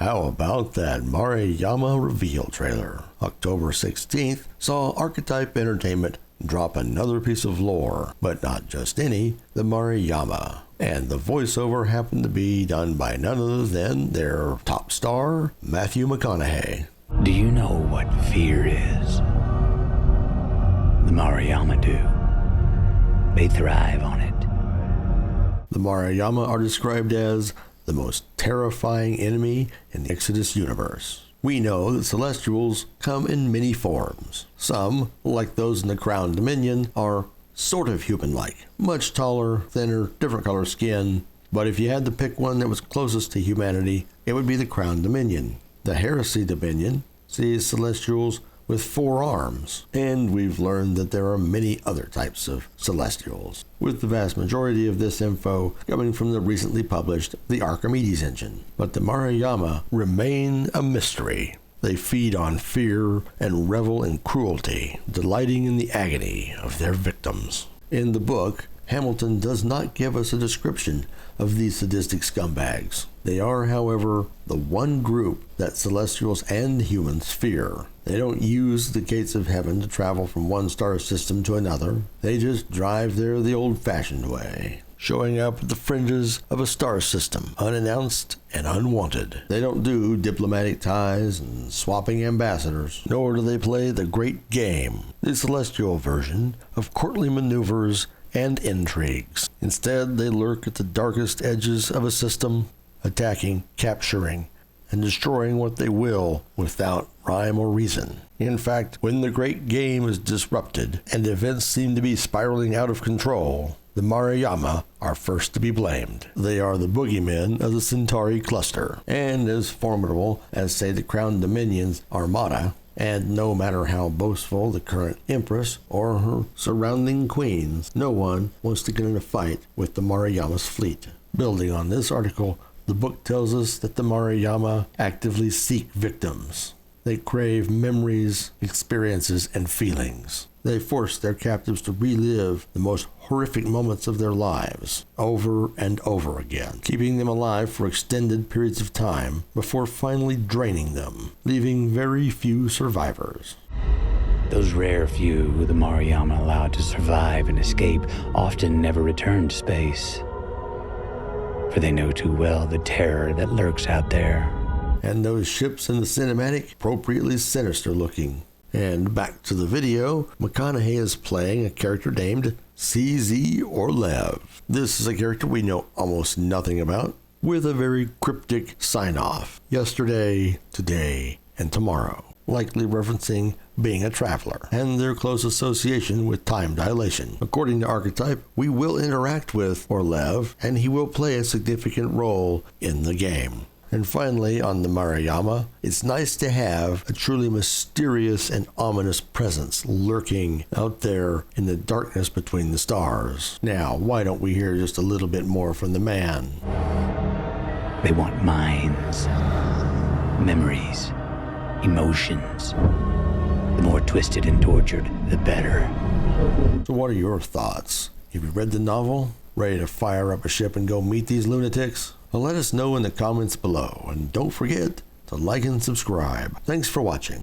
How about that Mara Yama reveal trailer? October 16th saw Archetype Entertainment drop another piece of lore, but not just any, the Mara Yama. And the voiceover happened to be done by none other than their top star, Matthew McConaughey. Do you know what fear is? The Mara Yama do. They thrive on it. The Mara Yama are described as the most terrifying enemy in the Exodus universe. We know that Celestials come in many forms. Some, like those in the Crown Dominion, are sort of human-like. Much taller, thinner, different color skin. But if you had to pick one that was closest to humanity, it would be the Crown Dominion. The Heresy Dominion sees Celestials with 4 arms, and we've learned that there are many other types of Celestials, with the vast majority of this info coming from the recently published The Archimedes Engine. But the Mara Yama remain a mystery. They feed on fear and revel in cruelty, delighting in the agony of their victims. In the book, Hamilton does not give us a description of these sadistic scumbags. They are, however, the one group that Celestials and humans fear. They don't use the gates of heaven to travel from one star system to another. They just drive there the old-fashioned way, showing up at the fringes of a star system, unannounced and unwanted. They don't do diplomatic ties and swapping ambassadors, nor do they play the great game, the Celestial version of courtly maneuvers and intrigues. Instead, they lurk at the darkest edges of a system, attacking, capturing, and destroying what they will without rhyme or reason. In fact, when the great game is disrupted and events seem to be spiraling out of control, the Mara Yama are first to be blamed. They are the boogeymen of the Centauri cluster, and as formidable as, say, the Crown Dominion's armada. And no matter how boastful the current Empress or her surrounding queens, no one wants to get in a fight with the Mara Yama's fleet. Building on this article, the book tells us that the Mara Yama actively seek victims. They crave memories, experiences, and feelings. They force their captives to relive the most horrific moments of their lives over and over again, keeping them alive for extended periods of time before finally draining them, leaving very few survivors. Those rare few the Mara Yama allowed to survive and escape often never return to space, for they know too well the terror that lurks out there. And those ships in the cinematic, appropriately sinister looking. And back to the video, McConaughey is playing a character named CZ or Lev. This is a character we know almost nothing about, with a very cryptic sign-off. Yesterday, today, and tomorrow. Likely referencing being a traveler, and their close association with time dilation. According to Archetype, we will interact with Orlev, and he will play a significant role in the game. And finally, on the Mara Yama, it's nice to have a truly mysterious and ominous presence lurking out there in the darkness between the stars. Now, why don't we hear just a little bit more from the man? They want minds, memories, emotions. The more twisted and tortured, the better. So what are your thoughts? Have you read the novel? Ready to fire up a ship and go meet these lunatics? Well, let us know in the comments below, and don't forget to like and subscribe. Thanks for watching.